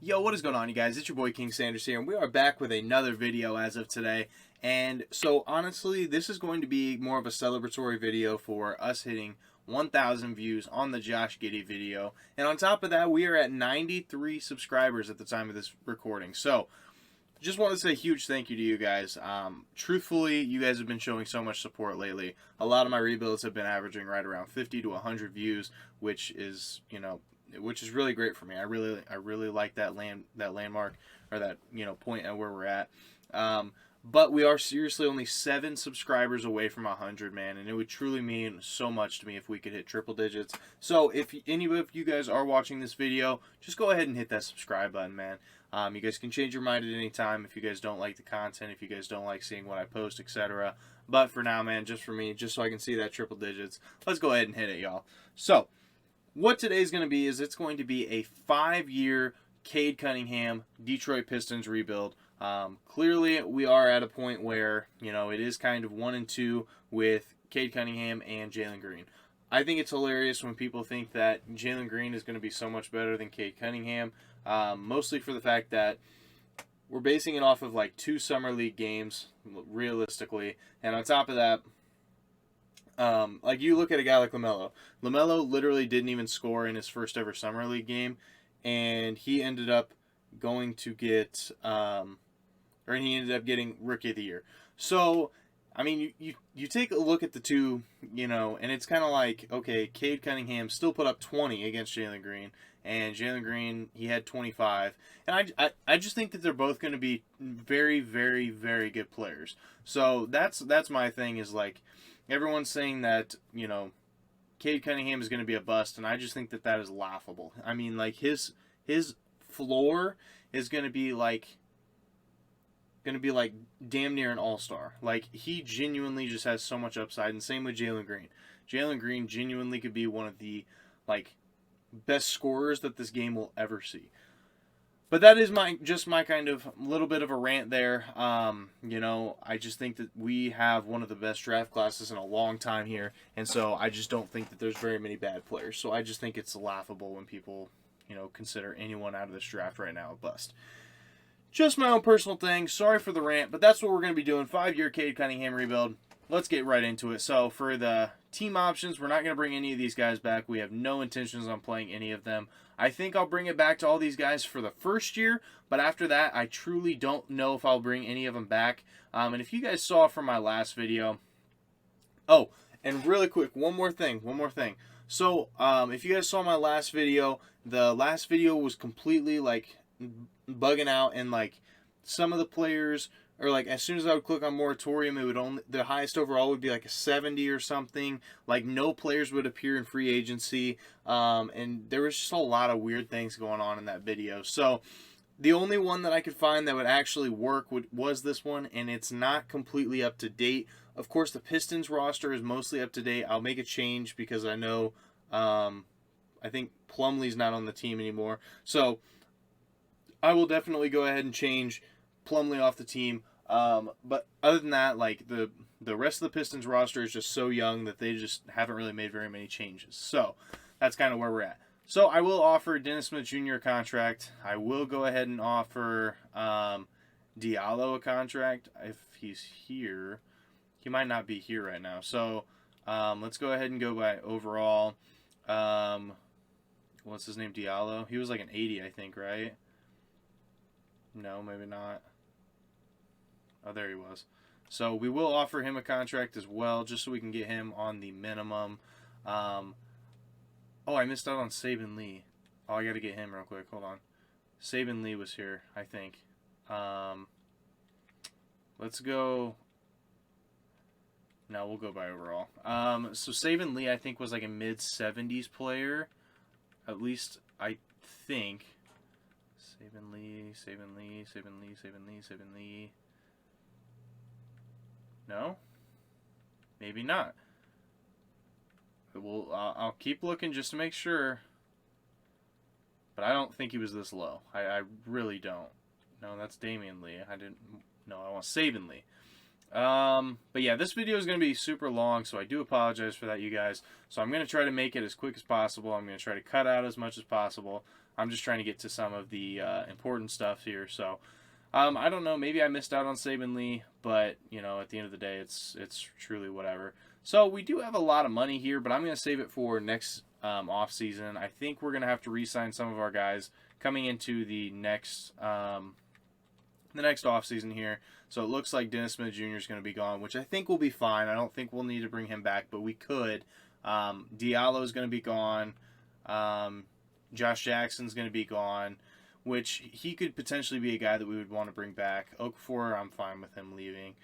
Yo, what is going on, you guys? It's your boy King Sanders here, and we are back with another video as of today. And so, honestly, this is going to be more of a celebratory video for us hitting 1,000 views on the Josh Giddey video. And on top of that, we are at 93 subscribers at the time of this recording. So, just want to say a huge thank you to you guys. Truthfully, you guys have been showing so much support lately. A lot of my rebuilds have been averaging right around 50 to 100 views, which is, which is really great for me. I really like that landmark, or that point at where we're at. But we are seriously only 7 subscribers away from 100, man, and it would truly mean so much to me if we could hit triple digits. So if any of you guys are watching this video, just go ahead and hit that subscribe button, man. You guys can change your mind at any time if you guys don't like the content, if you guys don't like seeing what I post, etc. But for now, man, just for me, just so I can see that triple digits, let's go ahead and hit it, y'all. So what today's going to be is it's going to be a 5-year Cade Cunningham Detroit Pistons rebuild. Clearly, we are at a point where, it is kind of 1 and 2 with Cade Cunningham and Jalen Green. I think it's hilarious when people think that Jalen Green is going to be so much better than Cade Cunningham, mostly for the fact that we're basing it off of like 2 summer league games, realistically, and on top of that, like you look at a guy like LaMelo. LaMelo literally didn't even score in his first ever summer league game, and he ended up going to get, he ended up getting Rookie of the Year. So, I mean, you take a look at the two, and it's kind of like, okay, Cade Cunningham still put up 20 against Jalen Green, and Jalen Green, he had 25. And I just think that they're both going to be very, very, very good players. So that's my thing, is like, everyone's saying that, Cade Cunningham is going to be a bust, and I just think that is laughable. I mean, like, his floor is going to be like damn near an all-star. Like, he genuinely just has so much upside, and same with Jalen Green. Jalen Green genuinely could be one of the, like, best scorers that this game will ever see. But that is my kind of little bit of a rant there. I just think that we have one of the best draft classes in a long time here, and so I just don't think that there's very many bad players. So I just think it's laughable when people, consider anyone out of this draft right now a bust. Just my own personal thing. Sorry for the rant, but that's what we're going to be doing. 5-year Cade Cunningham rebuild. Let's get right into it. So for the team options, we're not going to bring any of these guys back. We have no intentions on playing any of them. I think I'll bring it back to all these guys for the first year, but after that, I truly don't know if I'll bring any of them back. And if you guys saw from my last video... Oh, and really quick, one more thing. So, if you guys saw my last video, the last video was completely, like, bugging out, and, like, some of the players... Or, like, as soon as I would click on moratorium, it would only, the highest overall would be like a 70 or something. Like, no players would appear in free agency. And there was just a lot of weird things going on in that video. So, the only one that I could find that would actually work was this one, and it's not completely up to date. Of course, the Pistons roster is mostly up to date. I'll make a change because I know, I think Plumlee's not on the team anymore. So, I will definitely go ahead and change Plumlee off the team, but other than that, like, the rest of the Pistons roster is just so young that they just haven't really made very many changes. So that's kind of where we're at. So I will offer Dennis Smith Jr. a contract. I will go ahead and offer Diallo a contract if he's here. He might not be here right now. So let's go ahead and go by overall. What's his name? Diallo. He was like an 80, I think, right? No, maybe not. Oh, there he was. So we will offer him a contract as well, just so we can get him on the minimum. Oh, I missed out on Saban Lee. Oh, I got to get him real quick. Hold on. Saban Lee was here, I think. Let's go. No, we'll go by overall. So Saban Lee, I think, was like a mid-70s player. At least, I think. Saban Lee. No? Maybe not. I'll keep looking just to make sure. But I don't think he was this low. I really don't. No, that's Damian Lee. No, I want Saban Lee. But yeah, this video is going to be super long, so I do apologize for that, you guys. So I'm going to try to make it as quick as possible. I'm going to try to cut out as much as possible. I'm just trying to get to some of the important stuff here. So I don't know. Maybe I missed out on Saban Lee, but at the end of the day, it's truly whatever. So we do have a lot of money here, but I'm going to save it for next off season. I think we're going to have to re-sign some of our guys coming into the next off season here. So it looks like Dennis Smith Jr. is going to be gone, which I think will be fine. I don't think we'll need to bring him back, but we could. Diallo is going to be gone. Josh Jackson's going to be gone, which he could potentially be a guy that we would want to bring back. Okafor, I'm fine with him leaving.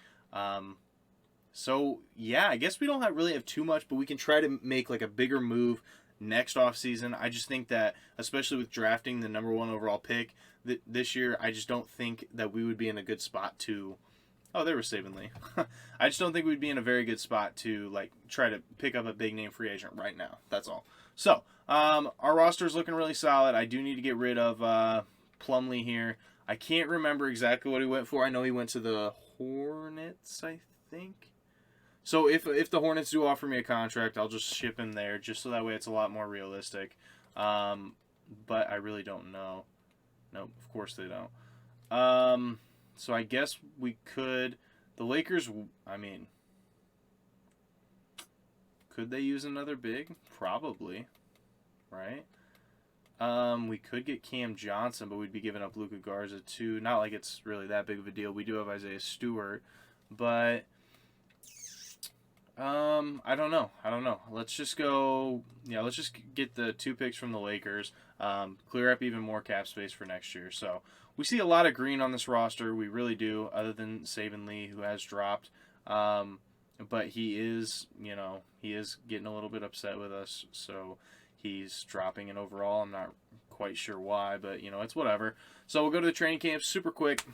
So, yeah, I guess we don't really have too much, but we can try to make like a bigger move next offseason. I just think that, especially with drafting the number 1 overall pick this year, I just don't think that we would be in a good spot to... Oh, there was Saban Lee. I just don't think we'd be in a very good spot to like try to pick up a big name free agent right now. That's all. So, our roster is looking really solid. I do need to get rid of Plumlee here. I can't remember exactly what he went for. I know he went to the Hornets, I think. So if the Hornets do offer me a contract, I'll just ship him there, just so that way it's a lot more realistic. But I really don't know. Nope, of course they don't. So I guess we could... The Lakers, I mean... Could they use another big? Probably. Right? We could get Cam Johnson, but we'd be giving up Luka Garza too. Not like it's really that big of a deal. We do have Isaiah Stewart. But... I don't know. Let's just go... Yeah, let's just get the 2 picks from the Lakers. Clear up even more cap space for next year. So... We see a lot of green on this roster. We really do, other than Saban Lee, who has dropped. But he is, he is getting a little bit upset with us. So he's dropping it overall. I'm not quite sure why, but, it's whatever. So we'll go to the training camp super quick.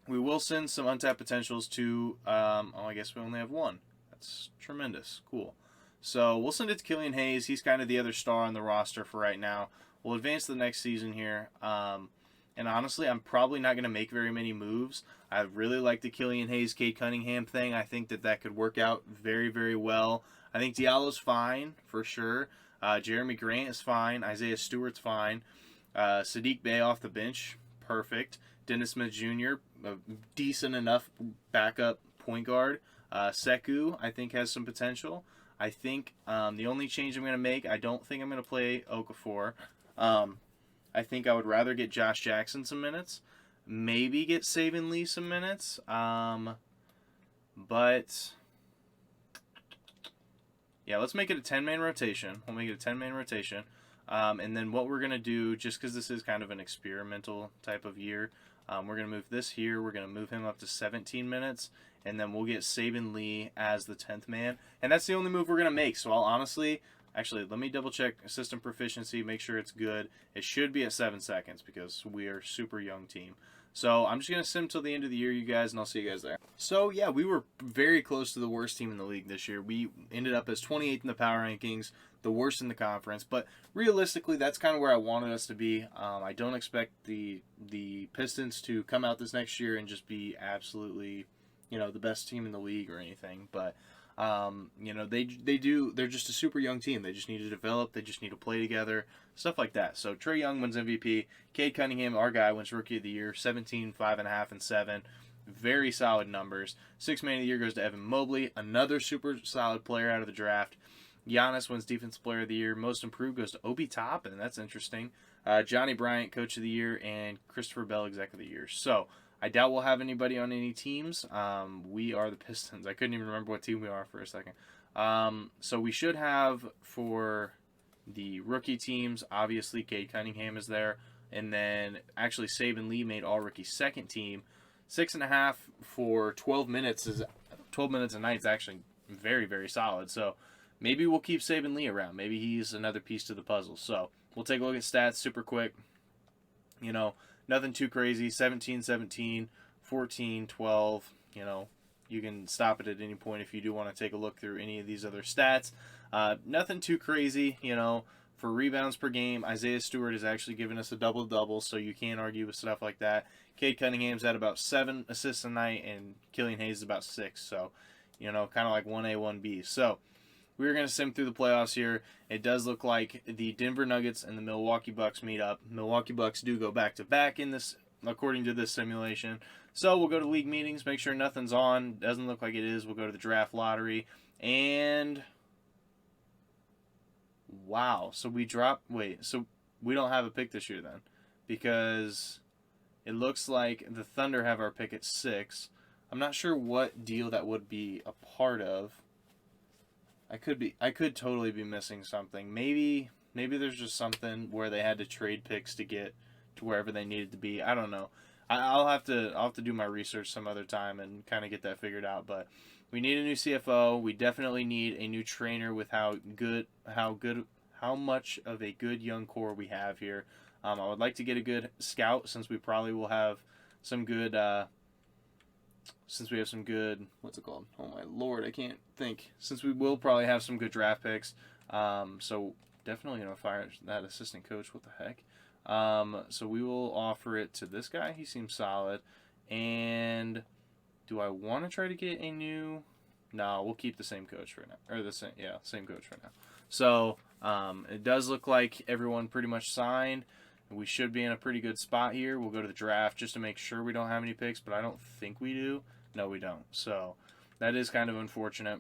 We will send some untapped potentials to, I guess we only have 1. That's tremendous. Cool. So we'll send it to Killian Hayes. He's kind of the other star on the roster for right now. We'll advance to the next season here. And honestly, I'm probably not going to make very many moves. I really like the Killian Hayes, Cade Cunningham thing. I think that could work out very, very well. I think Diallo's fine, for sure. Jeremy Grant is fine. Isaiah Stewart's fine. Sadiq Bey off the bench, perfect. Dennis Smith Jr., a decent enough backup point guard. Sekou, I think, has some potential. I think the only change I'm going to make, I don't think I'm going to play Okafor. I think I would rather get Josh Jackson some minutes. Maybe get Saban Lee some minutes. But, yeah, let's make it a 10-man rotation. We'll make it a 10-man rotation. And then what we're going to do, just because this is kind of an experimental type of year, we're going to move this here. We're going to move him up to 17 minutes. And then we'll get Saban Lee as the 10th man. And that's the only move we're going to make. So I'll honestly... Actually, let me double check system proficiency, make sure it's good. It should be at 7 seconds because we are a super young team. So I'm just going to sim till the end of the year, you guys, and I'll see you guys there. So, yeah, we were very close to the worst team in the league this year. We ended up as 28th in the power rankings, the worst in the conference. But realistically, that's kind of where I wanted us to be. I don't expect the Pistons to come out this next year and just be absolutely, the best team in the league or anything. But... they're just a super young team. They just need to develop. They just need to play together, stuff like that. So Trae Young wins MVP. Cade Cunningham, our guy, wins Rookie of the Year, 17, 5.5, and 7. Very solid numbers. 6th Man of the Year goes to Evan Mobley, another super solid player out of the draft. Giannis wins Defensive Player of the Year. Most Improved goes to Obi Toppin, and that's interesting. Johnny Bryant, Coach of the Year, and Christopher Bell, Exec of the Year. So I doubt we'll have anybody on any teams. We are the Pistons. I couldn't even remember what team we are for a second. So we should have for the rookie teams, obviously Cade Cunningham is there. And then actually Saban Lee made all-rookie second team. 6.5 for 12 minutes is 12 minutes a night is actually very, very solid. So maybe we'll keep Saban Lee around. Maybe he's another piece to the puzzle. So we'll take a look at stats super quick. Nothing too crazy. 17, 17, 14, 12. You can stop it at any point if you do want to take a look through any of these other stats. Nothing too crazy, For rebounds per game, Isaiah Stewart has actually given us a double-double, so you can't argue with stuff like that. Cade Cunningham's at about 7 assists a night, and Killian Hayes is about 6. So, kind of like 1A, 1B. So, we're going to sim through the playoffs here. It does look like the Denver Nuggets and the Milwaukee Bucks meet up. Milwaukee Bucks do go back-to-back in this, according to this simulation. So we'll go to league meetings, make sure nothing's on. Doesn't look like it is. We'll go to the draft lottery. And wow. So we drop. Wait. So we don't have a pick this year then, because it looks like the Thunder have our pick at 6. I'm not sure what deal that would be a part of. I could totally be missing something. Maybe there's just something where they had to trade picks to get to wherever they needed to be. I don't know. I'll have to do my research some other time and kind of get that figured out. But we need a new CFO. We definitely need a new trainer with how much of a good young core we have here. I would like to get a good scout, since we probably will have some good. Since we have some good, what's it called? Oh my lord, I can't think. Since we will probably have some good draft picks, so definitely fire that assistant coach. What the heck? So we will offer it to this guy. He seems solid. And do I want to try to get a new? No, we'll keep the same coach right now, or same coach right now. So it does look like everyone pretty much signed. We should be in a pretty good spot here. We'll go to the draft just to make sure we don't have any picks, but I don't think we do. No, we don't. So that is kind of unfortunate.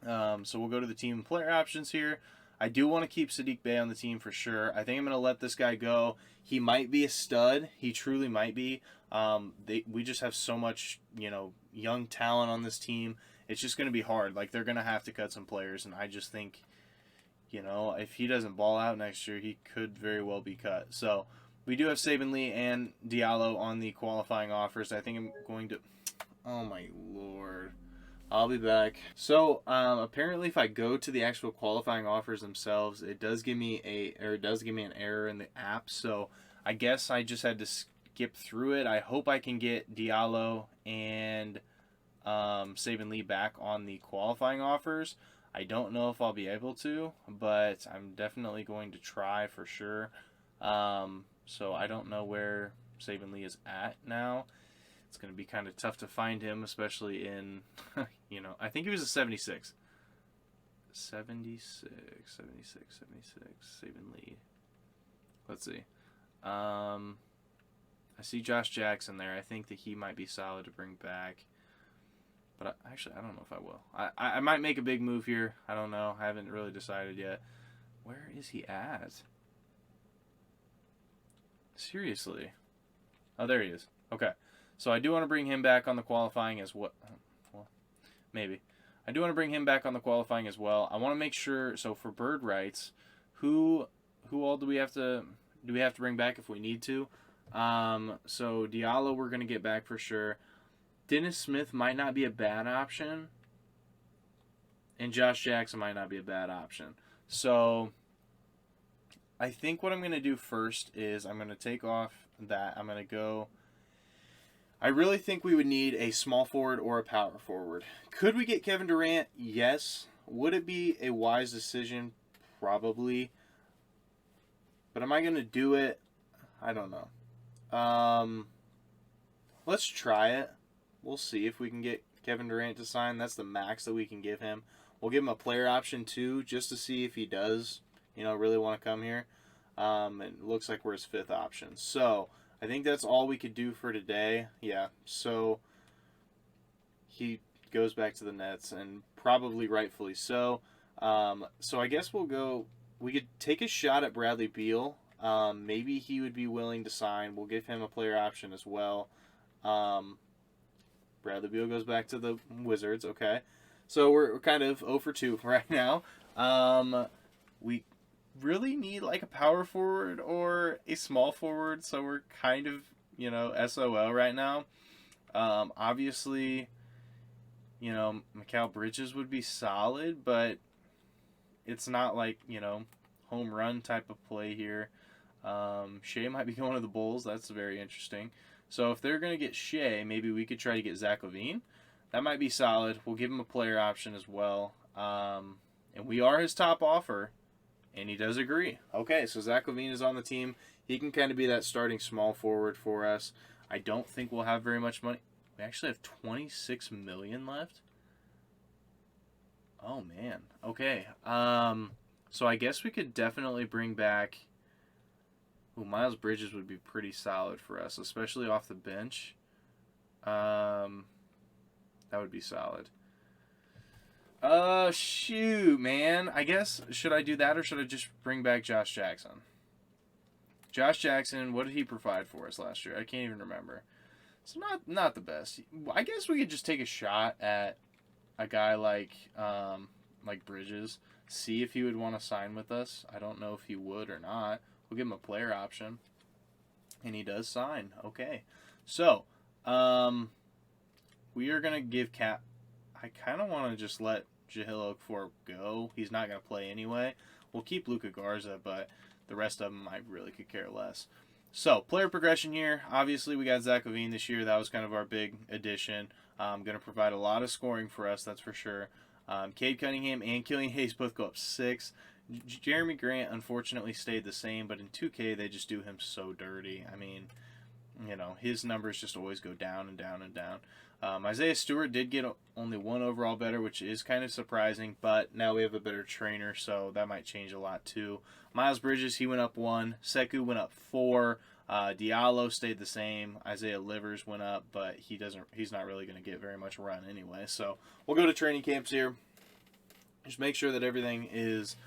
So we'll go to the team and player options here. I do want to keep Saddiq Bey on the team for sure. I think I'm going to let this guy go. He might be a stud. He truly might be. We just have so much, young talent on this team. It's just going to be hard. Like, they're going to have to cut some players, and I just think, if he doesn't ball out next year, he could very well be cut. So we do have Saban Lee and Diallo on the qualifying offers. I think I'm going to... Oh, my Lord. I'll be back. So, apparently if I go to the actual qualifying offers themselves, it does give me an error in the app. So, I guess I just had to skip through it. I hope I can get Diallo and Saban Lee back on the qualifying offers. I don't know if I'll be able to, but I'm definitely going to try for sure. So I don't know where Saban Lee is at now. It's going to be kind of tough to find him, especially in, I think he was a 76. 76, Saban Lee. Let's see. I see Josh Jackson there. I think that he might be solid to bring back. But I don't know if I will. I might make a big move here. I don't know. I haven't really decided yet. Where is he at? Seriously. Oh, there he is. Okay. So I do want to bring him back on the qualifying as well. Well, maybe. I do want to bring him back on the qualifying as well. I want to make sure. So for bird rights, who all do we have to bring back if we need to? So Diallo we're going to get back for sure. Dennis Smith might not be a bad option. And Josh Jackson might not be a bad option. So I think what I'm going to do first is I'm going to take off that. I'm going to go... I really think we would need a small forward or a power forward. Could we get Kevin Durant? Yes. Would it be a wise decision? Probably. But am I going to do it? I don't know. Let's try it. We'll see if we can get Kevin Durant to sign. That's the max that we can give him. We'll give him a player option too, just to see if he does, really want to come here. It looks like we're his 5th option. So I think that's all we could do for today. Yeah. So he goes back to the Nets, and probably rightfully so. So I guess we could take a shot at Bradley Beal. Maybe he would be willing to sign. We'll give him a player option as well. Bradley Beal goes back to the Wizards. Okay. So we're kind of 0 for 2 right now. We really need like a power forward or a small forward. So we're kind of, SOL right now. Obviously, Mikal Bridges would be solid, but it's not like, home run type of play here. Shea might be going to the Bulls. That's very interesting. So if they're going to get Shea, maybe we could try to get Zach LaVine. That might be solid. We'll give him a player option as well. And we are his top offer, and he does agree. Okay, so Zach LaVine is on the team. He can kind of be that starting small forward for us. I don't think we'll have very much money. We actually have $26 million left. Oh, man. Okay. So I guess we could definitely bring back... Ooh, Miles Bridges would be pretty solid for us, especially off the bench. That would be solid. Shoot, man. I guess, should I do that or should I just bring back Josh Jackson? Josh Jackson, what did he provide for us last year? I can't even remember. So not the best. I guess we could just take a shot at a guy like Bridges, see if he would want to sign with us. I don't know if he would or not. We'll give him a player option, and he does sign. Okay, so we are gonna give Cap. I kind of want to just let Jahlil Okafor go. He's not gonna play anyway. We'll keep Luka Garza, but the rest of them I really could care less. So, player progression here. Obviously, we got Zach LaVine this year. That was kind of our big addition. Going to provide a lot of scoring for us, that's for sure. Cade Cunningham and Killian Hayes both go up 6. Jeremy Grant, unfortunately, stayed the same, but in 2K, they just do him so dirty. I mean, you know, his numbers just always go down and down and down. Isaiah Stewart did get only 1 overall better, which is kind of surprising, but now we have a better trainer, so that might change a lot too. Miles Bridges, he went up 1. Sekou went up 4. Diallo stayed the same. Isaiah Livers went up, but he's not really going to get very much run anyway. So we'll go to training camps here. Just make sure that everything is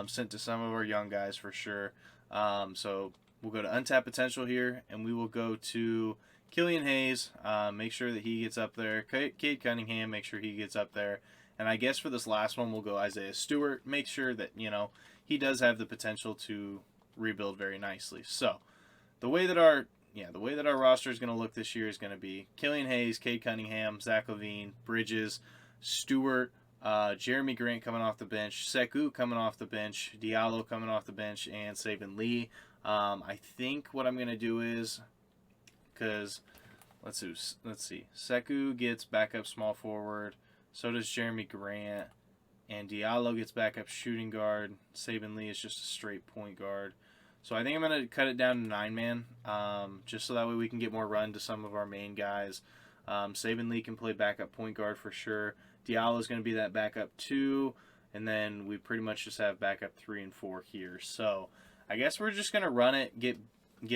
sent to some of our young guys for sure. So we'll go to untapped potential here, and we will go to Killian Hayes. Make sure that he gets up there. Cade Cunningham, make sure he gets up there. And I guess for this last one, we'll go Isaiah Stewart. Make sure that, you know, he does have the potential to rebuild very nicely. So the way that our roster is going to look this year is going to be Killian Hayes, Cade Cunningham, Zach LaVine, Bridges, Stewart, Jeremy Grant coming off the bench, Sekou coming off the bench, Diallo coming off the bench, and Saban Lee. I think what I'm going to do is, because let's see, Sekou gets backup small forward, so does Jeremy Grant, and Diallo gets backup shooting guard. Saban Lee is just a straight point guard. So I think I'm going to cut it down to 9-man, just so that way we can get more run to some of our main guys. Saban Lee can play backup point guard for sure. Diallo is going to be that backup 2, and then we pretty much just have backup 3 and 4 here. So I guess we're just going to run it, get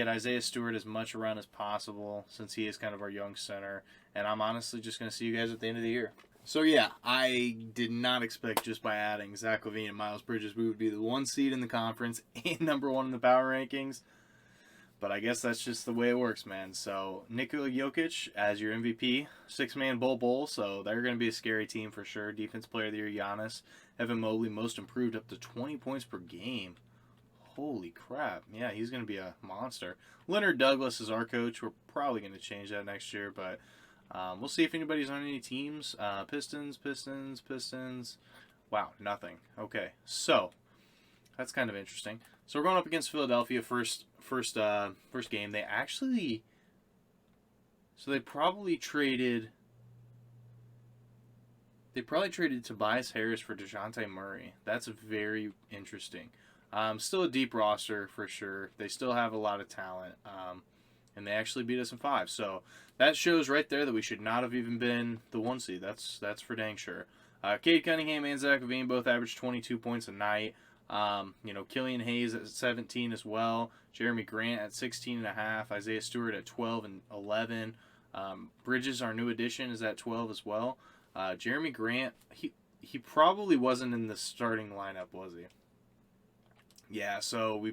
Isaiah Stewart as much run as possible since he is kind of our young center, and I'm honestly just going to see you guys at the end of the year. So yeah, I did not expect just by adding Zach LaVine and Miles Bridges we would be the 1 seed in the conference and number 1 in the power rankings. But I guess that's just the way it works, man. So Nikola Jokic as your MVP, 6-man bowl. So they're going to be a scary team for sure. Defense Player of the Year Giannis, Evan Mobley most improved up to 20 points per game. Holy crap. Yeah, he's going to be a monster. Leonard Douglas is our coach. We're probably going to change that next year, but we'll see if anybody's on any teams. Pistons. Wow, nothing. Okay, so that's kind of interesting. So we're going up against Philadelphia first game. They probably traded Tobias Harris for DeJounte Murray. That's very interesting. Still a deep roster for sure. They still have a lot of talent. And they actually beat us in 5. So that shows right there that we should not have even been the 1 seed. That's for dang sure. Cade Cunningham and Zach LaVine both averaged 22 points a night. Killian Hayes at 17 as well. Jeremy Grant at 16.5. Isaiah Stewart at 12 and 11. Bridges, our new addition, is at 12 as well. Jeremy Grant, he probably wasn't in the starting lineup, was he? Yeah, so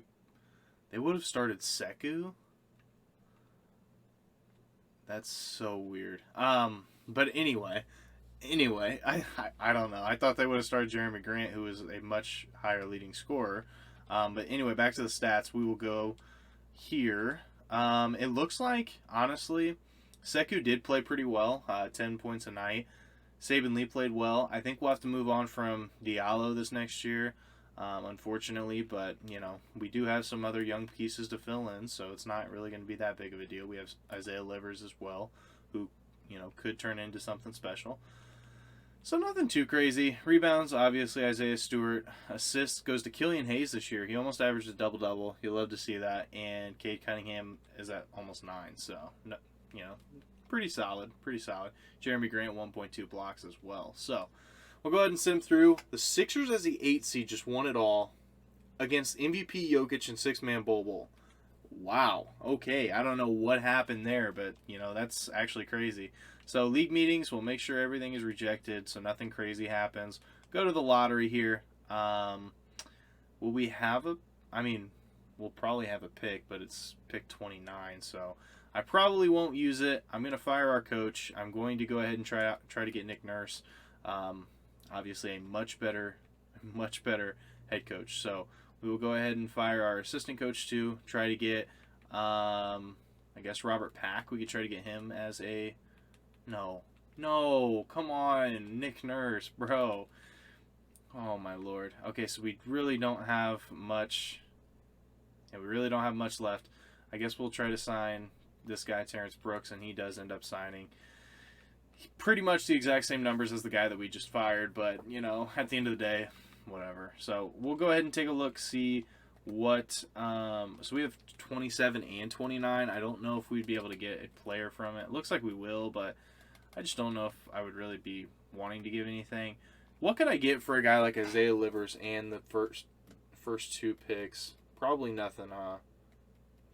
they would have started Sekou. That's so weird. But anyway, I don't know. I thought they would have started Jeremy Grant, who is a much higher leading scorer. But anyway, back to the stats. We will go here. It looks like, honestly, Sekou did play pretty well. 10 points a night. Saban Lee played well. I think we'll have to move on from Diallo this next year, unfortunately. But, we do have some other young pieces to fill in, so it's not really going to be that big of a deal. We have Isaiah Livers as well, who, could turn into something special. So nothing too crazy. Rebounds, obviously, Isaiah Stewart. Assists goes to Killian Hayes this year. He almost averaged a double-double. You'll love to see that. And Cade Cunningham is at almost 9. So, pretty solid. Jeremy Grant, 1.2 blocks as well. So, we'll go ahead and send through. The Sixers as the 8 seed just won it all against MVP Jokic and six-man Bowl. Wow. Okay, I don't know what happened there, but, that's actually crazy. So league meetings, we'll make sure everything is rejected so nothing crazy happens. Go to the lottery here. Will we have we'll probably have a pick, but it's pick 29, so I probably won't use it. I'm going to fire our coach. I'm going to go ahead and try to get Nick Nurse. Obviously a much better head coach. So we will go ahead and fire our assistant coach too. Try to get, I guess, Robert Pack. We could try to get him as a... No, come on, Nick Nurse, bro. Oh, my Lord. Okay, so we really don't have much... Yeah, we really don't have much left. I guess we'll try to sign this guy, Terrence Brooks, and he does end up signing pretty much the exact same numbers as the guy that we just fired, but, at the end of the day, whatever. So we'll go ahead and take a look, see what... so we have 27 and 29. I don't know if we'd be able to get a player from it. Looks like we will, but I just don't know if I would really be wanting to give anything. What could I get for a guy like Isaiah Livers and the first two picks? Probably nothing.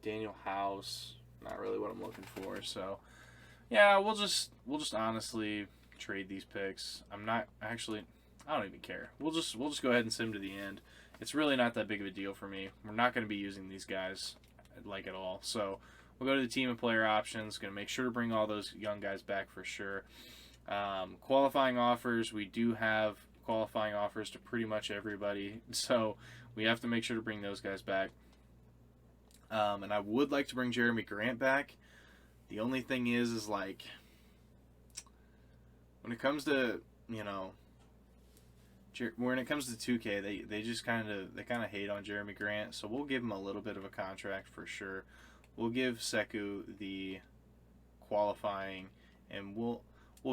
Daniel House, not really what I'm looking for. So, yeah, we'll just honestly trade these picks. I don't even care. We'll just go ahead and send them to the end. It's really not that big of a deal for me. We're not going to be using these guys at all. So we'll go to the team and player options. Going to make sure to bring all those young guys back for sure. Qualifying offers. We do have qualifying offers to pretty much everybody. So we have to make sure to bring those guys back. And I would like to bring Jeremy Grant back. The only thing is like, when it comes to, when it comes to 2K, they just kind of hate on Jeremy Grant. So we'll give him a little bit of a contract for sure. We'll give Sekou the qualifying, and we'll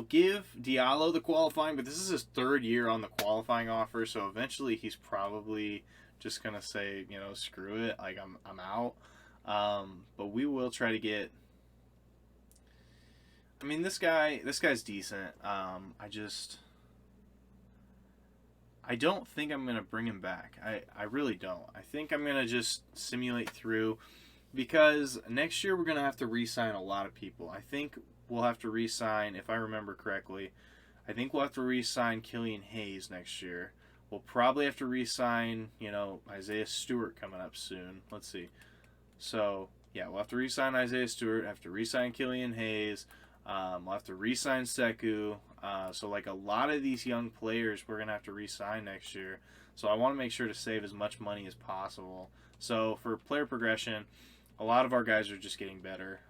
give Diallo the qualifying, but this is his third year on the qualifying offer, so eventually he's probably just gonna say, screw it, like I'm out. But we will try to get. This guy's decent. I don't think I'm gonna bring him back. I really don't. I think I'm gonna just simulate through, because next year we're gonna have to re-sign a lot of people. I think we'll have to re-sign, if I remember correctly, I think we'll have to re-sign Killian Hayes next year. We'll probably have to re-sign, Isaiah Stewart coming up soon. Let's see. So, yeah, we'll have to re-sign Isaiah Stewart, have to re-sign Killian Hayes. We'll have to re-sign Sekou. So, a lot of these young players we're going to have to re-sign next year. So, I want to make sure to save as much money as possible. So, for player progression, a lot of our guys are just getting better.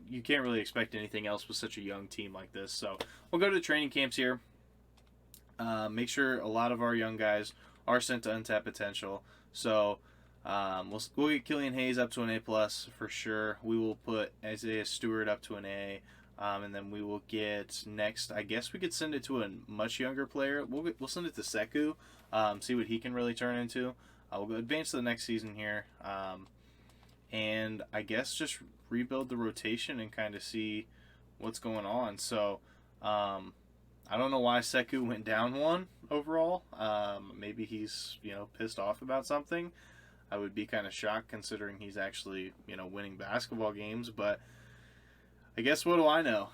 You can't really expect anything else with such a young team like this. So we'll go to the training camps here. Make sure a lot of our young guys are sent to untapped potential. So we'll get Killian Hayes up to an A+ for sure. We will put Isaiah Stewart up to an A. And then we will get next, I guess we could send it to a much younger player. We'll send it to Sekou, see what he can really turn into. We'll go advance to the next season here. And I guess just rebuild the rotation and kind of see what's going on. So I don't know why Sekou went down one overall. Maybe he's pissed off about something. I would be kind of shocked considering he's actually winning basketball games. But I guess, what do I know?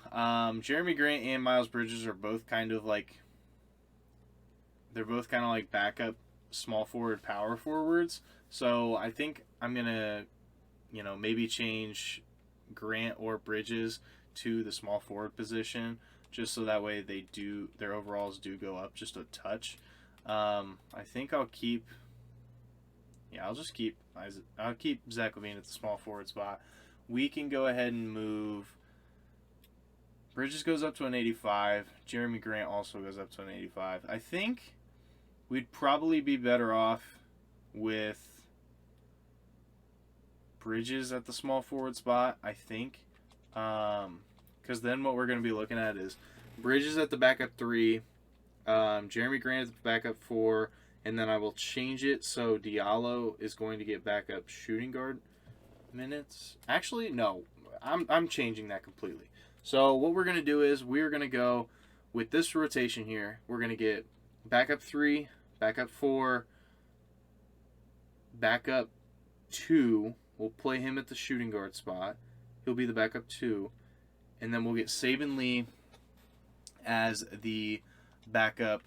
Jeremy Grant and Miles Bridges are both kind of like backup small forward, power forwards. So I think I'm gonna maybe change Grant or Bridges to the small forward position, just so that way their overalls do go up just a touch. I think I'll keep Zach LaVine at the small forward spot. We can go ahead and move. Bridges goes up to an 85. Jeremy Grant also goes up to an 85. I think we'd probably be better off with Bridges at the small forward spot, I think. Because then what we're going to be looking at is Bridges at the backup 3, Jeremy Grant at the backup 4, and then I will change it so Diallo is going to get backup shooting guard minutes. Actually, no. I'm changing that completely. So what we're going to do is we're going to go with this rotation here, we're going to get backup 3, backup 4, backup 2. We'll play him at the shooting guard spot. He'll be the backup 2. And then we'll get Saban Lee as the backup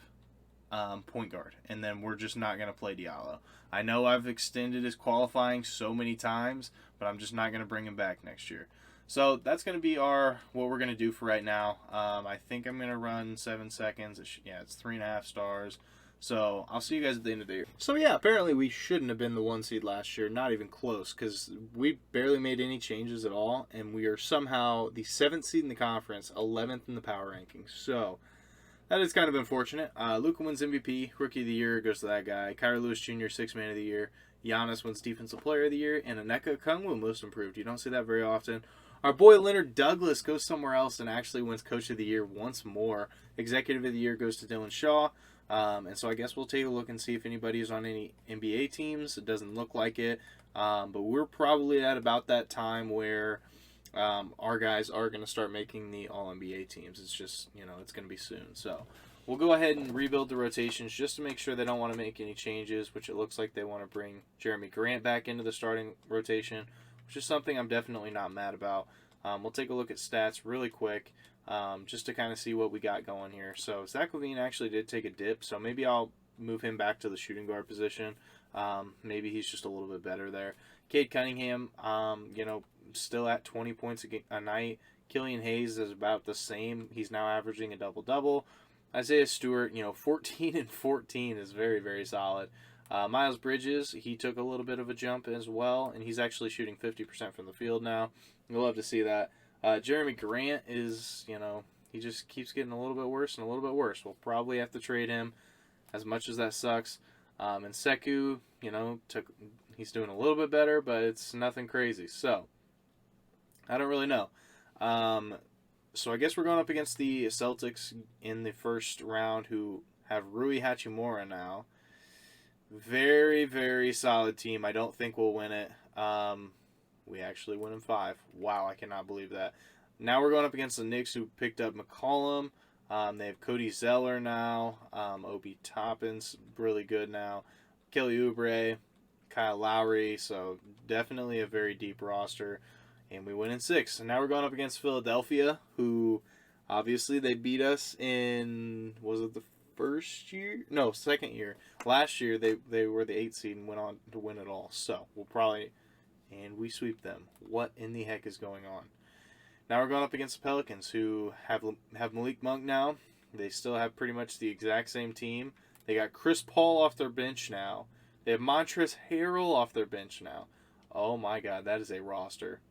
point guard. And then we're just not going to play Diallo. I know I've extended his qualifying so many times, but I'm just not going to bring him back next year. So that's going to be what we're going to do for right now. I think I'm going to run 7 seconds. It's 3.5 stars. So I'll see you guys at the end of the year. So yeah, apparently we shouldn't have been the 1 seed last year. Not even close, because we barely made any changes at all. And we are somehow the 7th seed in the conference, 11th in the power rankings. So that is kind of unfortunate. Luka wins MVP. Rookie of the Year goes to that guy. Kyrie Lewis Jr., 6th Man of the Year. Giannis wins Defensive Player of the Year. And Onyeka Okongwu, Most Improved. You don't see that very often. Our boy Leonard Douglas goes somewhere else and actually wins Coach of the Year once more. Executive of the Year goes to Dylan Shaw. And so I guess we'll take a look and see if anybody is on any NBA teams. It doesn't look like it. But we're probably at about that time where our guys are going to start making the All-NBA teams. It's just, it's going to be soon. So we'll go ahead and rebuild the rotations just to make sure they don't want to make any changes, which it looks like they want to bring Jeremy Grant back into the starting rotation, which is something I'm definitely not mad about. We'll take a look at stats really quick. Just to kind of see what we got going here. So Zach LaVine actually did take a dip, so maybe I'll move him back to the shooting guard position. Maybe he's just a little bit better there. Cade Cunningham, still at 20 points a night. Killian Hayes is about the same. He's now averaging a double-double. Isaiah Stewart, 14 and 14 is very, very solid. Miles Bridges, he took a little bit of a jump as well, and he's actually shooting 50% from the field now. You'll love to see that. Jeremy Grant is, he just keeps getting a little bit worse and a little bit worse. We'll probably have to trade him, as much as that sucks. And Sekou, he's doing a little bit better, but it's nothing crazy. So, I don't really know. So I guess we're going up against the Celtics in the first round, who have Rui Hachimura now. Very, very solid team. I don't think we'll win it. We actually win in 5. Wow, I cannot believe that. Now we're going up against the Knicks, who picked up McCollum. They have Cody Zeller now. Obi Toppin's really good now. Kelly Oubre, Kyle Lowry. So definitely a very deep roster. And we win in 6. And now we're going up against Philadelphia, who obviously they beat us in, was it the first year? No, second year. Last year they were the 8th seed and went on to win it all. So we'll probably... And we sweep them. What in the heck is going on? Now we're going up against the Pelicans, who have Malik Monk now. They still have pretty much the exact same team. They got Chris Paul off their bench now. They have Montrezl Harrell off their bench now. Oh my God, that is a roster.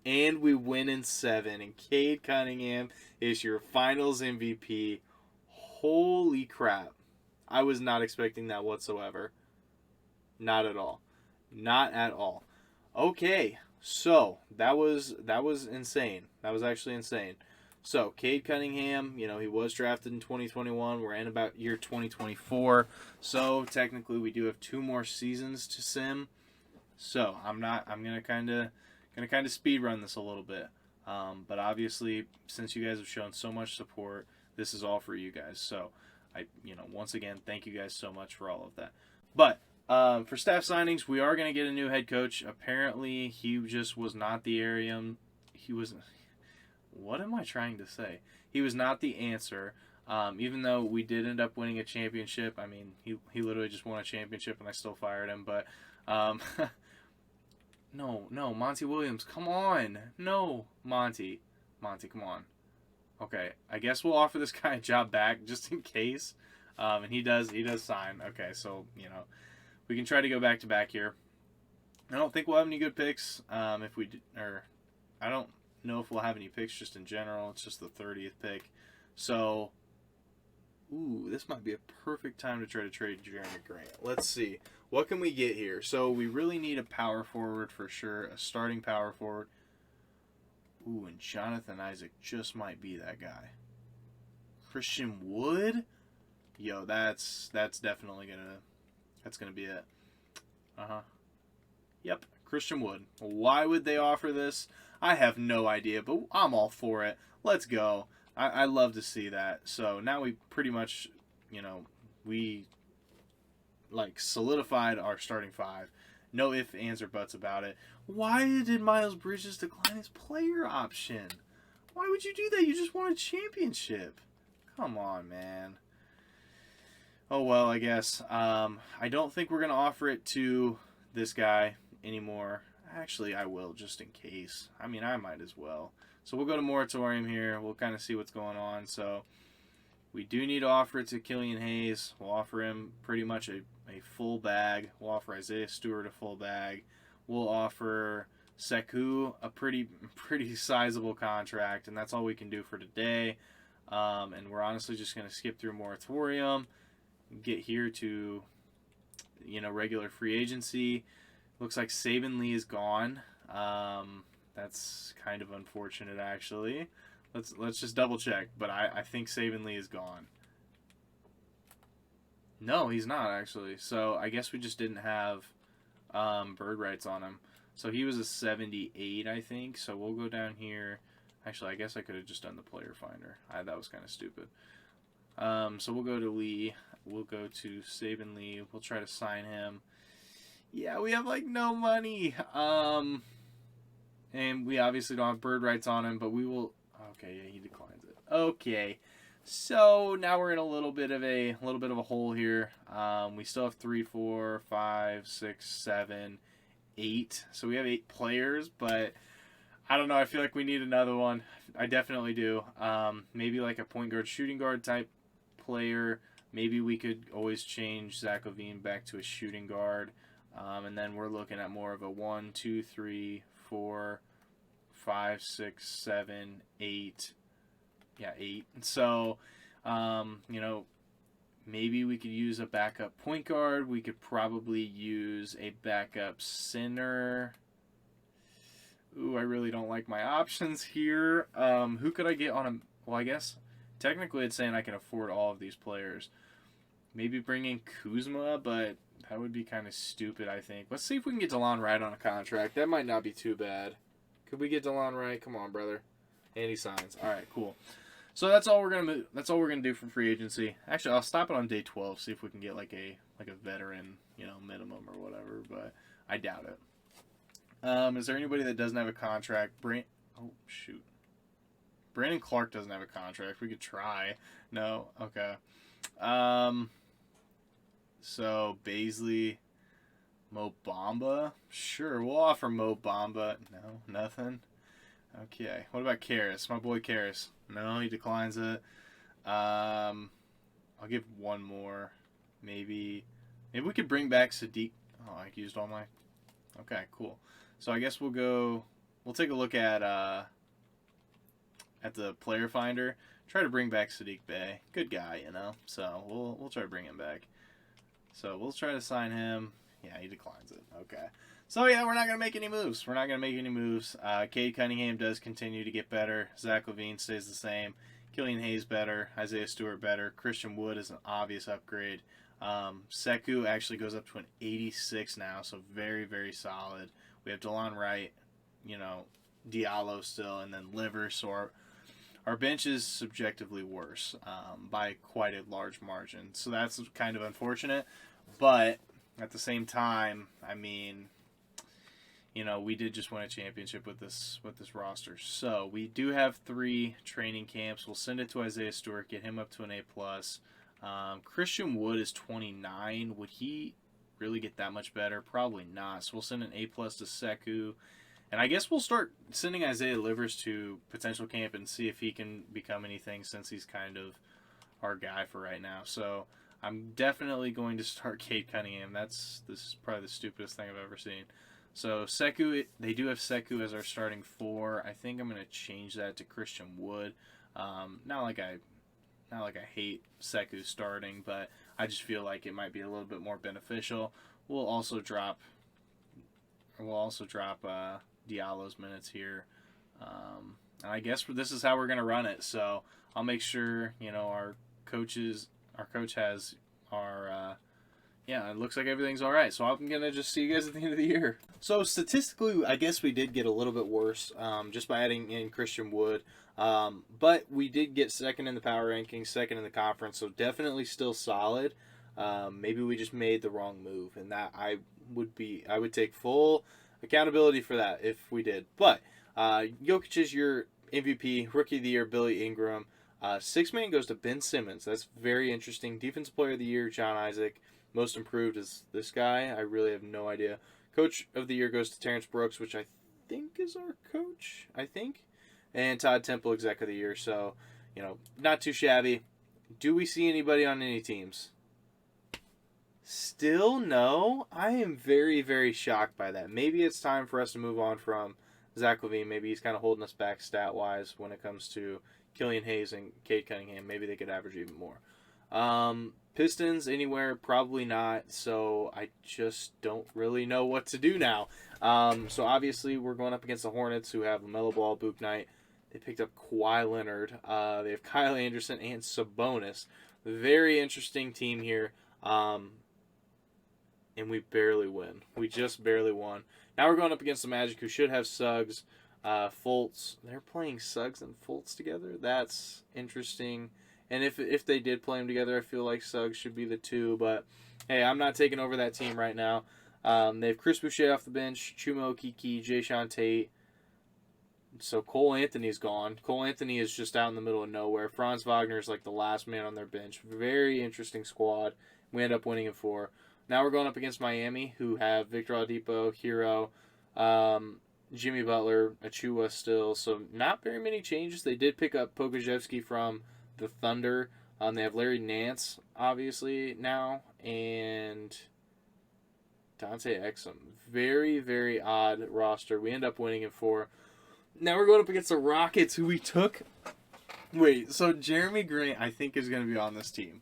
And we win in 7. And Cade Cunningham is your Finals MVP. Holy crap. I was not expecting that whatsoever. Not at all. Not at all. Okay, so that was insane. That was actually insane. So Cade Cunningham, he was drafted in 2021. We're in about year 2024. So technically we do have 2 more seasons to sim. So I'm gonna kind of speed run this a little bit. But obviously, since you guys have shown so much support, this is all for you guys. So once again, thank you guys so much for all of that. But for staff signings, we are going to get a new head coach. Apparently, he just was not the area. What am I trying to say? He was not the answer. Even though we did end up winning a championship. I mean, he literally just won a championship and I still fired him. But, no, Monty Williams, come on. No, Monty, come on. Okay, I guess we'll offer this guy a job back just in case. And he does sign. Okay, so, we can try to go back to back here. I don't think we'll have any good picks. If we I don't know if we'll have any picks just in general. It's just the 30th pick. So, this might be a perfect time to try to trade Jeremy Grant. Let's see. What can we get here? So, we really need a power forward for sure. A starting power forward. And Jonathan Isaac just might be that guy. Christian Wood? Yo, that's definitely gonna be it. Yep, Christian Wood. Why would they offer this? I have no idea, but I'm all for it. Let's go. I love to see that. So now we pretty much, we like solidified our starting five. No ifs, ands, or buts about it. Why did Miles Bridges decline his player option? Why would you do that? You just won a championship. Come on, man. Oh, well, I guess. I don't think we're going to offer it to this guy anymore. Actually, I will, just in case. I mean, I might as well. So we'll go to moratorium here. We'll kind of see what's going on. So we do need to offer it to Killian Hayes. We'll offer him pretty much a full bag. We'll offer Isaiah Stewart a full bag. We'll offer Sekou a pretty sizable contract, and that's all we can do for today. And we're honestly just going to skip through moratorium, get here to, regular free agency. Looks like Saban Lee is gone. That's kind of unfortunate, actually. Let's just double check, but I think Saban Lee is gone. No, he's not, actually. So I guess we just didn't have bird rights on him. So he was a 78, I think. So we'll go down here. Actually, I guess I could have just done the player finder. That was kind of stupid. So we'll go to Lee. We'll go to Saban Lee. We'll try to sign him. Yeah, we have like no money. And we obviously don't have bird rights on him, but we will. Okay, yeah, he declines it. Okay. So now we're in a little bit of a hole here. We still have 3, 4, 5, 6, 7, 8. So we have 8 players, but I don't know. I feel like we need another one. I definitely do. Maybe like a point guard, shooting guard type player. Maybe we could always change Zach LaVine back to a shooting guard. And then we're looking at more of a 1, 2, 3, 4, 5, 6, 7, 8. Yeah, 8. So, maybe we could use a backup point guard. We could probably use a backup center. Ooh, I really don't like my options here. Who could I get on a... Well, I guess technically it's saying I can afford all of these players. Maybe bring in Kuzma, but that would be kind of stupid, I think. Let's see if we can get DeLon Wright on a contract. That might not be too bad. Could we get DeLon Wright? Come on, brother. And he signs. All right, cool. So that's all we're gonna do for free agency. Actually, I'll stop it on day 12. See if we can get like a veteran, minimum or whatever. But I doubt it. Is there anybody that doesn't have a contract? Oh shoot. Brandon Clark doesn't have a contract. We could try. No. Okay. So Baisley, Mo Bamba. Sure, we'll offer Mo Bamba. No, nothing. Okay. What about Karras? My boy Karras. No, he declines it. I'll give one more. Maybe we could bring back Sadiq. Oh, I used all my... Okay, cool. So I guess we'll take a look at the player finder. Try to bring back Sadiq Bey. Good guy, So we'll try to bring him back. So we'll try to sign him. Yeah, he declines it. Okay. So yeah, we're not going to make any moves. Cade Cunningham does continue to get better. Zach LaVine stays the same. Killian Hayes better. Isaiah Stewart better. Christian Wood is an obvious upgrade. Sekou actually goes up to an 86 now, so very, very solid. We have DeLon Wright, Diallo still, and then Livers. So our bench is subjectively worse by quite a large margin. So that's kind of unfortunate. But at the same time, I mean, we did just win a championship with this roster. So we do have 3 training camps. We'll send it to Isaiah Stewart, get him up to an A+. Christian Wood is 29. Would he really get that much better? Probably not. So we'll send an A+ to Sekou. And I guess we'll start sending Isaiah Livers to potential camp and see if he can become anything, since he's kind of our guy for right now. So I'm definitely going to start Cade Cunningham. This is probably the stupidest thing I've ever seen. So Sekou, they do have Sekou as our starting 4. I think I'm going to change that to Christian Wood. Not like I hate Sekou starting, but I just feel like it might be a little bit more beneficial. We'll also drop Diallo's minutes here. And I guess this is how we're going to run it. So I'll make sure, our coach has our Yeah, it looks like everything's all right. So I'm going to just see you guys at the end of the year. So statistically, I guess we did get a little bit worse just by adding in Christian Wood. But we did get second in the power rankings, second in the conference. So definitely still solid. Maybe we just made the wrong move. And that I would take full accountability for that if we did. But Jokic is your MVP, Rookie of the Year, Billy Ingram. Sixth man goes to Ben Simmons. That's very interesting. Defensive Player of the Year, John Isaac. Most improved is this guy. I really have no idea. Coach of the Year goes to Terrence Brooks, which I think is our coach. I think. And Todd Temple, Exec of the Year. So, not too shabby. Do we see anybody on any teams? Still no. I am very, very shocked by that. Maybe it's time for us to move on from Zach LaVine. Maybe he's kind of holding us back stat-wise when it comes to Killian Hayes and Cade Cunningham. Maybe they could average even more. Pistons anywhere, probably not. So I just don't really know what to do now. So obviously we're going up against the Hornets, who have LaMelo Ball, Book Knight. They picked up Kawhi Leonard. They have Kyle Anderson and Sabonis. Very interesting team here. And we barely win. We just barely won. Now we're going up against the Magic, who should have Suggs, Fultz. They're playing Suggs and Fultz together. That's interesting. And if they did play them together, I feel like Suggs should be the 2. But, hey, I'm not taking over that team right now. They have Chris Boucher off the bench, Chuma Okeke, Jayshawn Tate. So Cole Anthony's gone. Cole Anthony is just out in the middle of nowhere. Franz Wagner is like the last man on their bench. Very interesting squad. We end up winning in 4. Now we're going up against Miami, who have Victor Oladipo, Hero, Jimmy Butler, Achua still. So not very many changes. They did pick up Pokusevski from the Thunder. They have Larry Nance, obviously, now, and Dante Exum. Very, very odd roster. We end up winning in 4. Now we're going up against the Rockets, who we took. Wait, so Jeremy Grant, I think, is going to be on this team.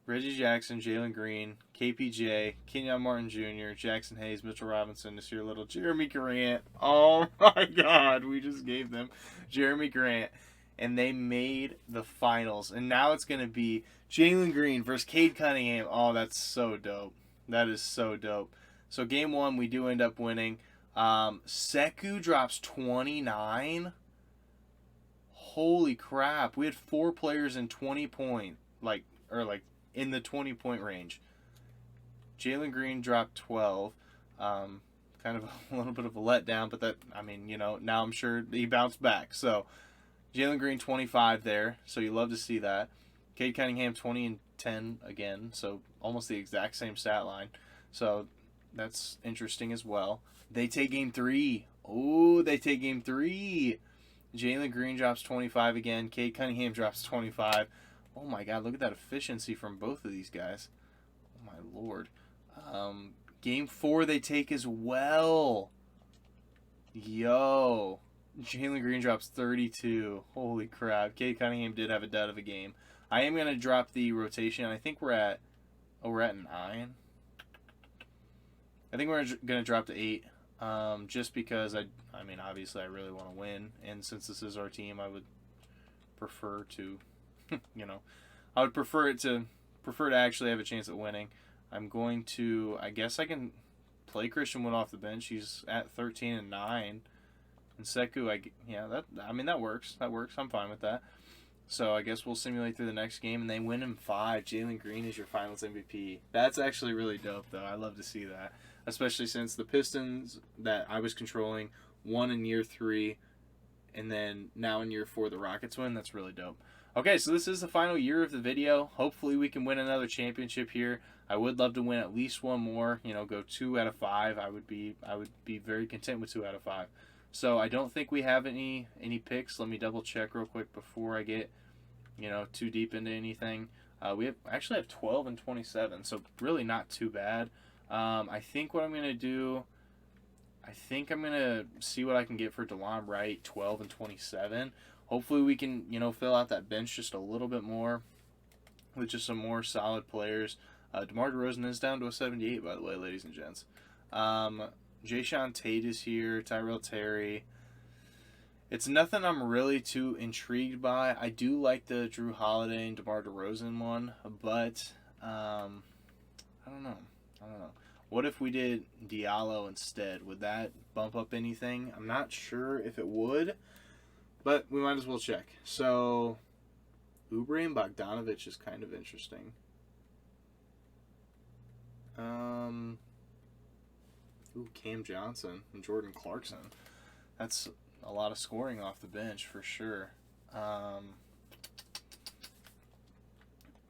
Reggie Jackson, Jalen Green, KPJ, Kenyon Martin Jr., Jackson Hayes, Mitchell Robinson, this year little Jeremy Grant. Oh my God, we just gave them Jeremy Grant. And they made the finals. And now it's going to be Jalen Green versus Cade Cunningham. Oh, that's so dope. That is so dope. So game 1, we do end up winning. Sekou drops 29. Holy crap. We had 4 players in 20 point. In the 20-point range. Jalen Green dropped 12. Kind of a little bit of a letdown. But now I'm sure he bounced back. So Jalen Green 25 there, so you love to see that. Cade Cunningham 20 and 10 again, so almost the exact same stat line. So that's interesting as well. They take game 3. Oh, they take game 3. Jalen Green drops 25 again. Cade Cunningham drops 25. Oh my God, look at that efficiency from both of these guys. Oh my Lord. Game 4 they take as well. Yo. Jalen Green drops 32. Holy crap. Cade Cunningham did have a dud of a game. I am going to drop the rotation. I think we're at 9. I think we're going to drop to 8. Just because, obviously I really want to win. And since this is our team, I would prefer to, I would prefer to actually have a chance at winning. I'm going to, I guess I can play Christian Wood off the bench. He's at 13 and 9. And Sekou, that works. That works. I'm fine with that. So I guess we'll simulate through the next game, and they win in 5. Jalen Green is your Finals MVP. That's actually really dope, though. I love to see that, especially since the Pistons that I was controlling won in year 3, and then now in year 4 the Rockets win. That's really dope. Okay, so this is the final year of the video. Hopefully we can win another championship here. I would love to win at least one more. Go 2 out of 5. I would be very content with 2 out of 5. So I don't think we have any picks. Let me double check real quick before I get too deep into anything. We actually have 12 and 27, so really not too bad. I think what I'm gonna do, I'm gonna see what I can get for DeLon Wright, 12 and 27. Hopefully we can fill out that bench just a little bit more with just some more solid players. DeMar DeRozan is down to a 78, by the way, ladies and gents. Jayshawn Tate is here, Tyrell Terry. It's nothing I'm really too intrigued by. I do like the Drew Holiday and DeMar DeRozan one, but I don't know. What if we did Diallo instead? Would that bump up anything? I'm not sure if it would, but we might as well check. So, Oubre and Bogdanovich is kind of interesting. Cam Johnson and Jordan Clarkson. That's a lot of scoring off the bench for sure. And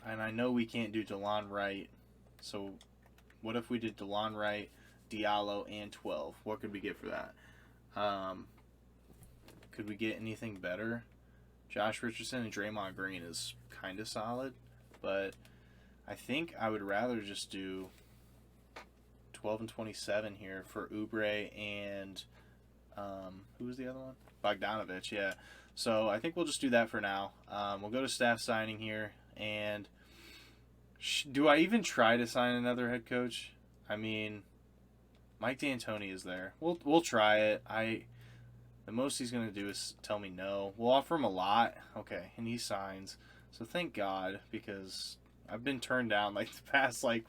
I know we can't do DeLon Wright. So what if we did DeLon Wright, Diallo, and 12? What could we get for that? Could we get anything better? Josh Richardson and Draymond Green is kind of solid, but I think I would rather just do 12 and 27 here for Oubre and who was the other one? Bogdanovich, yeah. So I think we'll just do that for now. We'll go to staff signing here, and do I even try to sign another head coach? I mean, Mike D'Antoni is there. We'll try it. The most he's going to do is tell me no. We'll offer him a lot. Okay, and he signs. So thank God, because I've been turned down like the past like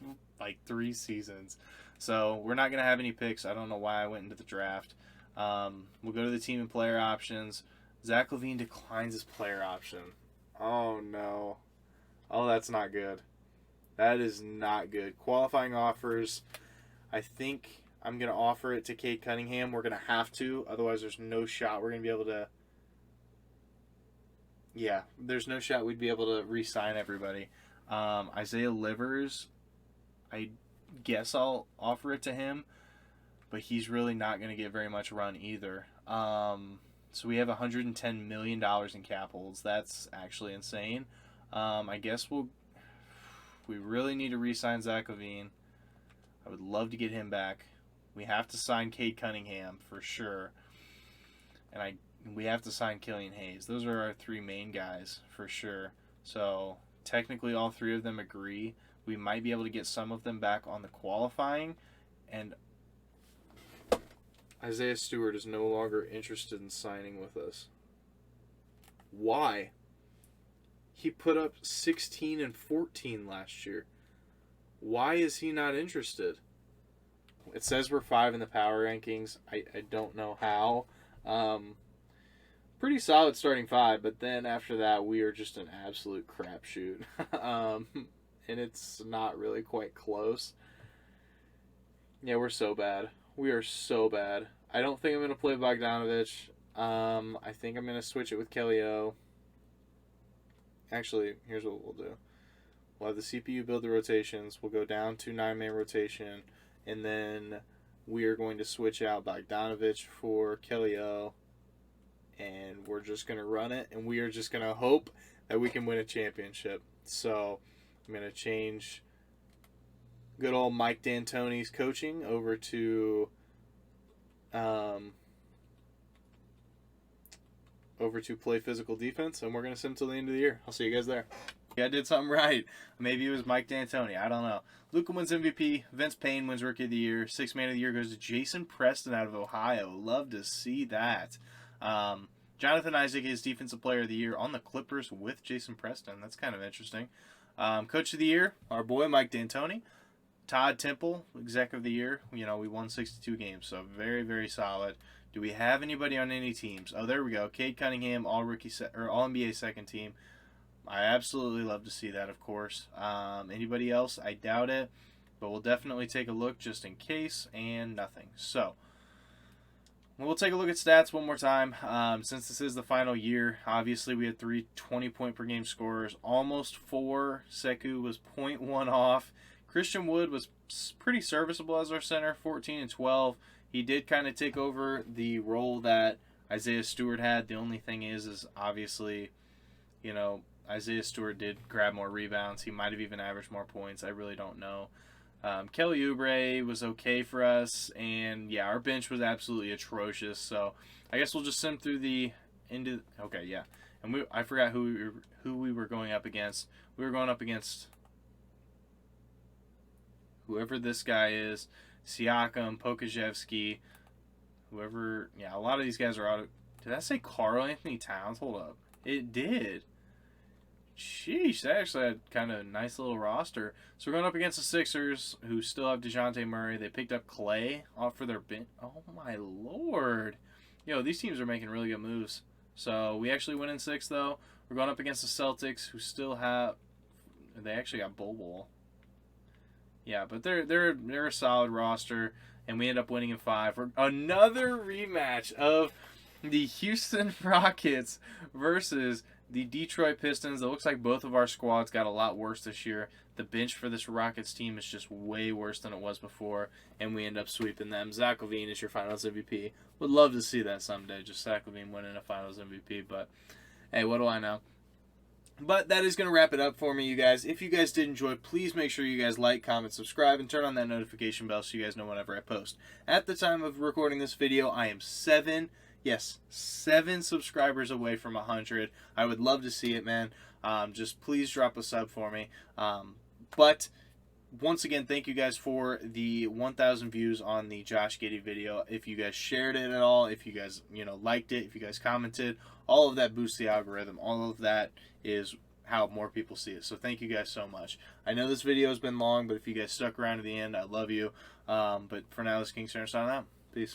3 seasons. So we're not going to have any picks. I don't know why I went into the draft. We'll go to the team and player options. Zach LaVine declines his player option. Oh, no. Oh, that's not good. That is not good. Qualifying offers. I think I'm going to offer it to Cade Cunningham. We're going to have to. Otherwise, there's no shot we're going to be able to. Yeah, there's no shot we'd be able to re-sign everybody. Isaiah Livers, I guess I'll offer it to him, but he's really not going to get very much run either. So we have $110 million in cap holds. That's actually insane. I guess we really need to re-sign Zach LaVine. I would love to get him back. We have to sign Cade Cunningham for sure. And we have to sign Killian Hayes. Those are our 3 main guys for sure. So technically all 3 of them agree. We might be able to get some of them back on the qualifying. And Isaiah Stewart is no longer interested in signing with us. Why? He put up 16 and 14 last year. Why is he not interested? It says we're 5 in the power rankings. I don't know how. Pretty solid starting 5, but then after that we are just an absolute crapshoot. And it's not really quite close. Yeah, we're so bad. We are so bad. I don't think I'm going to play Bogdanovich. I think I'm going to switch it with Kelly O. Actually, here's what we'll do. We'll have the CPU build the rotations. We'll go down to 9-man rotation. And then we are going to switch out Bogdanovich for Kelly O. And we're just going to run it. And we are just going to hope that we can win a championship. So I'm going to change good old Mike D'Antoni's coaching over to play physical defense, and we're going to send him till the end of the year. I'll see you guys there. Yeah, I did something right. Maybe it was Mike D'Antoni. I don't know. Luka wins MVP. Vince Payne wins Rookie of the Year. 6th Man of the Year goes to Jason Preston out of Ohio. Love to see that. Jonathan Isaac is Defensive Player of the Year on the Clippers with Jason Preston. That's kind of interesting. Coach of the Year, our boy Mike D'Antoni. Todd Temple, Exec of the Year. You know, we won 62 games, so very, very solid. Do we have anybody on any teams? Oh, there we go. Cade Cunningham, all NBA second team. I absolutely love to see that, of course. Anybody else? I doubt it, but we'll definitely take a look just in case, and nothing. So we'll take a look at stats one more time. Since this is the final year, obviously we had 3 20-point-per-game scorers, almost 4. Sekou was 0.1 off. Christian Wood was pretty serviceable as our center, 14 and 12. He did kind of take over the role that Isaiah Stewart had. The only thing is obviously, you know, Isaiah Stewart did grab more rebounds. He might have even averaged more points. I really don't know. Kelly Oubre was okay for us, and yeah, our bench was absolutely atrocious. So I guess we'll just send through the into. Okay, yeah, and I forgot who we were going up against. We were going up against whoever this guy is, Siakam, Pokazevsky, whoever. Yeah, a lot of these guys are out of. Did I say Karl Anthony Towns? Hold up, it did. Sheesh, they actually had kind of a nice little roster. So we're going up against the Sixers, who still have DeJounte Murray. They picked up Clay off for their bench. Oh, my Lord. Yo, these teams are making really good moves. So we actually win in 6, though. We're going up against the Celtics, who still have... They actually got Bol. Yeah, but they're a solid roster, and we end up winning in 5. Another rematch of the Houston Rockets versus the Detroit Pistons. It looks like both of our squads got a lot worse this year. The bench for this Rockets team is just way worse than it was before, and we end up sweeping them. Zach LaVine is your Finals MVP. Would love to see that someday, just Zach LaVine winning a Finals MVP, but hey, what do I know? But that is going to wrap it up for me, you guys. If you guys did enjoy, please make sure you guys like, comment, subscribe, and turn on that notification bell so you guys know whenever I post. At the time of recording this video, I am 7 subscribers away from 100. I would love to see it, man. Just please drop a sub for me. But once again, thank you guys for the 1,000 views on the Josh Giddey video. If you guys shared it at all, if you guys liked it, if you guys commented, all of that boosts the algorithm. All of that is how more people see it. So thank you guys so much. I know this video has been long, but if you guys stuck around to the end, I love you. But for now, this is King Center signing out. Peace.